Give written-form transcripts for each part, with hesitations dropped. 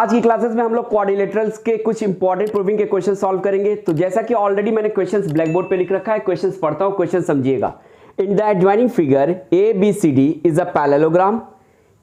आज की क्लासेस में हम लोग क्वाड्रिलेटरल्स के कुछ इंपॉर्टेंट प्रूविंग के क्वेश्चन सॉल्व करेंगे। तो जैसा कि ऑलरेडी मैंने क्वेश्चंस ब्लैक बोर्ड पे लिख रखा है, क्वेश्चंस पढ़ता हूं, क्वेश्चन समझिएगा। In the adjoining figure A B C D is a parallelogram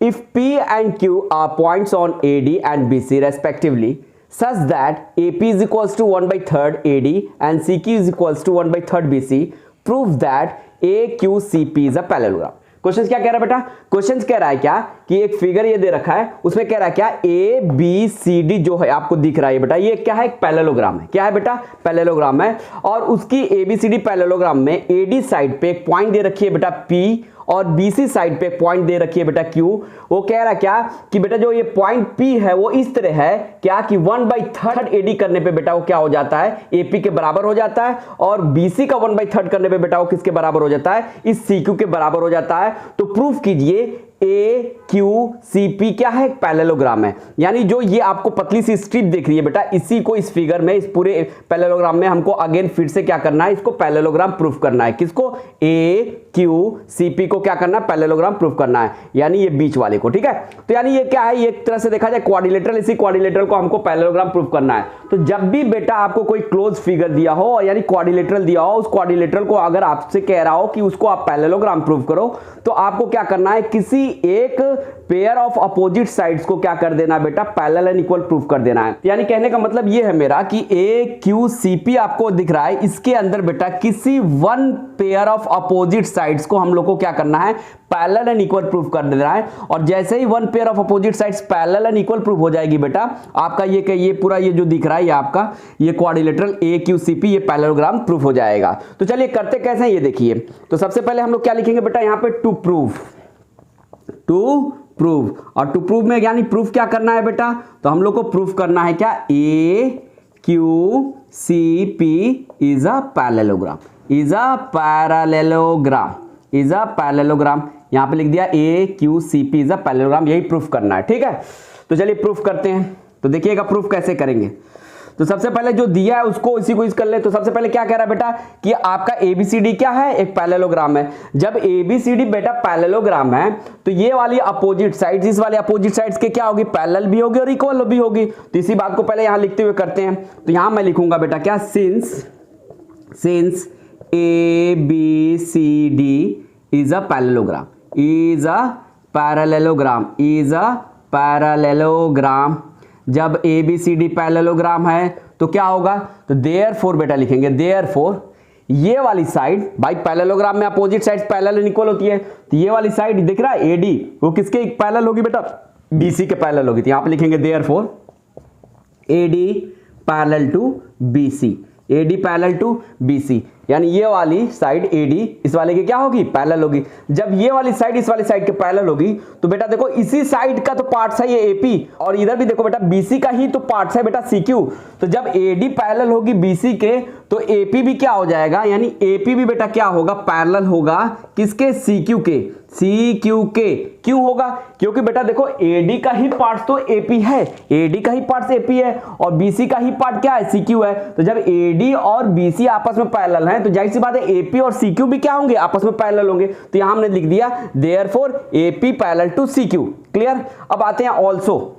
if P and Q are points on AD and BC respectively such that AP is equals to 1/3 AD and CQ is equals to 1/3 BC, prove that AQCP is a parallelogram। Question क्या कह रहा है बेटा? Question कह रहा है क्या कि एक फिगर ये दे रखा है, उसमें कह रहा है क्या ए बी सी डी जो है आपको दिख रहा है बेटा, ये क्या है? एक पैरेललोग्राम है। क्या है बेटा? पैरेललोग्राम है। और उसकी एबीसीडी पैरेललोग्राम में एडी साइड पे एक पॉइंट दे रखी है बेटा पी और बीसी साइड पे पॉइंट दे रखी है बेटा क्यू। वो कह रहा है क्या कि बेटा जो ये पॉइंट पी है वो इस तरह है क्या कि 1/3 एडी करने पे बेटा वो क्या हो जाता है? एपी के बराबर हो जाता है। और बीसी का 1/3 करने पे बेटा वो किसके बराबर हो जाता है? इस सीक्यू के बराबर हो जाता है। तो प्रूफ कीजिए ए क्यू सी पी क्या है? पैरेललोग्राम है। यानी जो ये आपको पतली सी स्ट्रिप दिख रही है बेटा, इसी को इस फिगर में, इस पूरे पैरेललोग्राम में हमको अगेन फिर से क्या करना है? इसको पैरेललोग्राम प्रूफ करना है। किसको? ए क्यू सी पी को क्या करना है? पैरेललोग्राम प्रूफ करना है, यानी ये बीच वाले को। ठीक है, तो यानी ये क्या है? ये एक तरह से देखा जाए क्वाड्रिलेटरल, इसी क्वाड्रिलेटरल को हमको पैरेललोग्राम प्रूफ करना है। तो जब भी बेटा आपको कोई क्लोज फिगर दिया हो, यानी क्वाड्रिलेटरल दिया हो, उस क्वाड्रिलेटरल को अगर आपसे कह रहा हो कि उसको आप पैरेललोग्राम प्रूफ करो, तो आपको क्या करना है? किसी एक पेयर ऑफ अपोजिट साइड्स को क्या कर देना बेटा? पैरेलल एंड इक्वल प्रूफ कर देना है। यानी कहने का मतलब ये है मेरा कि ए क्यू सी पी आपको दिख रहा है, इसके अंदर बेटा किसी one pair of opposite sides को हम लोग को क्या करना है? पैरेलल एंड इक्वल प्रूफ कर देना है। और जैसे ही one pair of opposite sides parallel and equal proof हो जाएगी बेटा, आपका ये पूरा ये जो दिख रहा है ये आपका ये quadrilateral A Q C P ये पैरेललोग्राम प्रूफ हो जाएगा। तो चलिए करते कैसे हैं ये देखिए। तो सबसे पहले हम लोग क्या लिखेंगे बेटा? यहाँ पे टू प्रूव, और टू प्रूव में यानी प्रूफ क्या करना है बेटा? तो हम लोग को प्रूफ करना है क्या? A Q C P is a parallelogram, is a parallelogram, is a parallelogram. यहां पे लिख दिया A Q C P is a parallelogram, यही प्रूफ करना है। ठीक है, तो चलिए प्रूफ करते हैं। तो देखिएगा प्रूफ कैसे करेंगे। तो सबसे पहले जो दिया है उसको इसी को यूज कर ले। तो सबसे पहले क्या कह रहा है बेटा कि आपका एबीसीडी क्या है? एक पैरेललोग्राम है। जब एबीसीडी बेटा पैरेललोग्राम है तो ये वाली अपोजिट साइड्स, इस वाले अपोजिट साइड्स के क्या होगी? पैरेलल भी होगी और इक्वल भी होगी। तो इसी बात को पहले यहां लिखते हुए करते हैं। तो यहां मैं लिखूंगा बेटा क्या? Since A B C D is a parallelogram, is a parallelogram, is a parallelogram. जब A B C D parallelogram है तो क्या होगा? तो देयरफॉर बेटा लिखेंगे, देयरफॉर ये वाली साइड, भाई पैरेललोग्राम में opposite sides parallel and equal होती है, तो ये वाली साइड दिख रहा है एडी, वो किसके पैरेलल होगी बेटा? बीसी के पैरेलल होगी। तो यहां पे लिखेंगे therefore AD parallel to BC, AD parallel to BC, यानी ये वाली साइड एडी इस वाले की क्या होगी? पैरेलल होगी। जब ये वाली साइड इस वाली साइड के पैरेलल होगी तो बेटा देखो इसी साइड का तो पार्ट्स है ये एपी, और इधर भी देखो बेटा बीसी का ही तो पार्ट्स है बेटा सीक्यू। तो जब एडी पैरेलल होगी बीसी के तो एपी भी क्या हो जाएगा? यानी एपी भी बेटा क्या होगा? पैरेलल होगा किसके? सीक्यू के, सीक्यू के। क्यों होगा? क्योंकि बेटा देखो एडी का ही पार्ट तो एपी है, एडी का ही पार्ट एपी है और बीसी का ही पार्ट क्या है? सीक्यू है। तो जब एडी और बीसी आपस में पैरेलल है तो जाहिर सी बात है एपी और सीक्यू भी क्या होंगे? आपस में पैरेलल होंगे। तो यहां हमने लिख दिया therefore AP parallel to CQ. Clear? अब आते हैं ऑल्सो।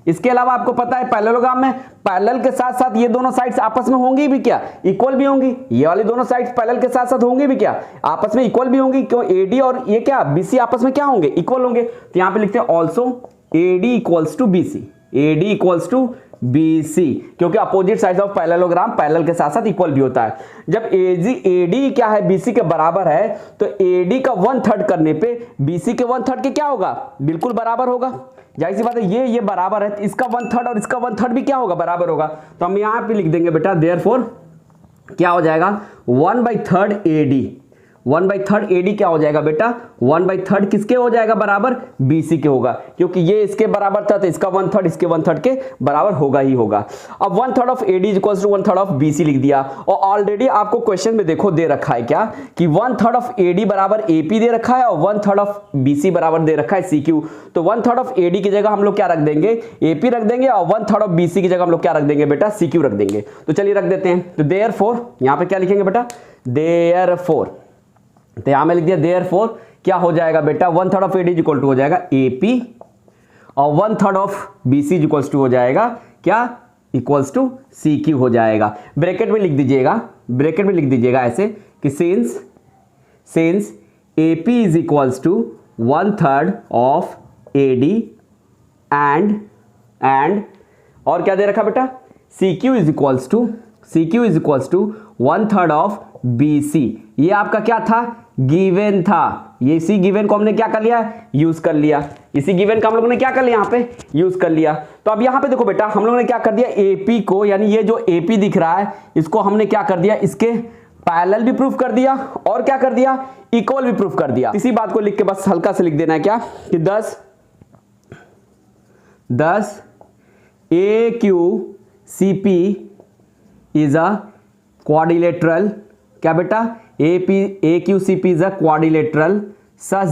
इसके अलावा आपको पता है पैरेललोग्राम में पैरेलल के साथ साथ ये दोनों साइड्स आपस में होंगी भी क्या? इक्वल भी होंगी। ये वाली दोनों साइड्स पैरेलल के साथ साथ होंगी भी क्या? आपस में इक्वल भी होंगी। क्यों? एडी और ये क्या? बीसी आपस में क्या होंगे? इक्वल होंगे। तो यहां पे लिखते हैं also AD equals to BC, AD equals to BC, क्योंकि opposite sides of parallelogram parallel के साथ साथ इक्वल भी होता है। जब एडी क्या है? बीसी के बराबर है, तो एडी का 1/3 करने पे बीसी के 1/3 के क्या होगा? बिल्कुल बराबर होगा। जाहिर सी बात है ये बराबर है, इसका 1/3 और इसका 1/3 भी क्या होगा? बराबर होगा। तो हम यहां पे लिख देंगे बेटा देयरफॉर क्या हो जाएगा? 1/3 एडी, 1/3 एडी क्या हो जाएगा बेटा? 1/3 किसके हो जाएगा? बराबर बीसी के होगा, क्योंकि ये इसके बराबर था तो इसका 1/3 इसके 1/3 के बराबर होगा ही होगा। अब 1/3 of AD is equals to 1/3 of BC लिख दिया। और ऑलरेडी आपको क्वेश्चन में देखो दे रखा है क्या कि 1/3 ऑफ एडी बराबर एपी दे रखा है और 1/3 ऑफ बीसी बराबर दे रखा है सीक्यू। तो 1/3 ऑफ एडी की जगह हम लोग क्या रख देंगे? एपी रख देंगे, और 1/3 ऑफ बीसी की जगह हम लोग क्या रख देंगे बेटा? सीक्यू रख देंगे। तो चलिए रख देते हैं। तो देयरफॉर यहां पे क्या लिखेंगे बेटा? देयरफॉर, तो यहां में लिख दिया देयरफॉर क्या हो जाएगा बेटा? 1/3 ऑफ एडी इक्वल टू हो जाएगा एपी और 1/3 ऑफ BC इक्वल्स टू हो जाएगा क्या, इक्वल्स टू CQ हो जाएगा। ब्रैकेट में लिख दीजिएगा ऐसे कि since AP is equals to 1/3 of AD and और क्या दे रखा बेटा, CQ is equals to 1/3 of BC। ये आपका क्या था, गिवन था। ये इसी गिवन को हमने क्या कर लिया, यूज कर लिया। इसी गिवन का हम लोगों ने क्या कर लिया, यहाँ पे यूज कर लिया। तो अब यहाँ पे देखो बेटा, हम लोगों ने क्या कर दिया, AP को, यानी ये जो AP दिख रहा है इसको हमने क्या कर दिया, इसके पैरेलल भी प्रूफ कर दिया और क्या कर दिया, इक्वल भी प्रूफ कर दिया। इसी बात को लिख के बस हल्का से लिख देना है क्या, कि 10 AQCP इज अ क्वाड्रिलेटरल, क्या बेटा, AQCP is a quadrilateral such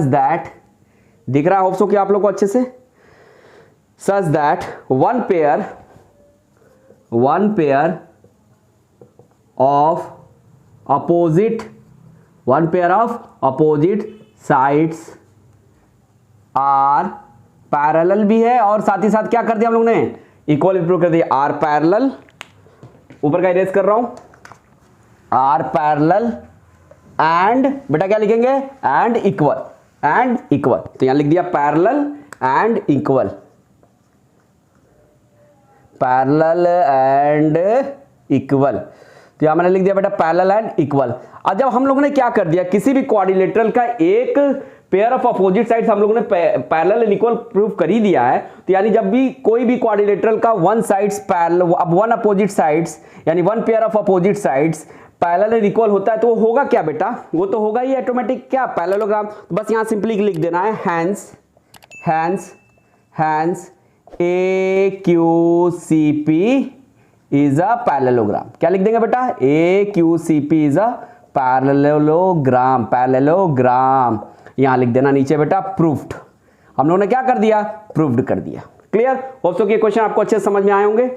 that दिख रहा है होप सो कि आप लोग को अच्छे से, such that one pair of opposite sides are parallel भी है और साथ ही साथ क्या कर दिया हम लोग ने, इक्वल भी प्रूव कर दिया। आर पैरेलल, ऊपर का इरेज कर रहा हूं, आर पैरेलल एंड बेटा क्या लिखेंगे, एंड इक्वल। तो यहां लिख दिया पैरेलल एंड इक्वल, तो यहां मैंने लिख दिया बेटा पैरेलल एंड इक्वल। अब जब हम लोगों ने क्या कर दिया, किसी भी क्वाड्रिलेटरल का एक पेयर ऑफ अपोजिट साइड्स हम लोगों ने पैरेलल एंड इक्वल प्रूफ कर ही दिया है, तो यानी जब भी कोई भी क्वाड्रिलेटरल का वन साइड्स पैरेलल, अब वन अपोजिट साइड्स यानी one pair of opposite sides parallel and equal होता है, तो वो होगा क्या बेटा, वो तो होगा ही ऑटोमेटिक क्या, पैरेललोग्राम। तो बस यहां सिंपली लिख देना है hence AQCP is a parallelogram. क्या लिख देंगे बेटा, AQCP इज अ पैरेललोग्राम। यहां लिख देना नीचे बेटा प्रूफ्ड, हम लोगों ने क्या कर दिया, प्रूफ्ड कर दिया। क्लियर, होप सो कि क्वेश्चन आपको अच्छे से समझ में आए होंगे।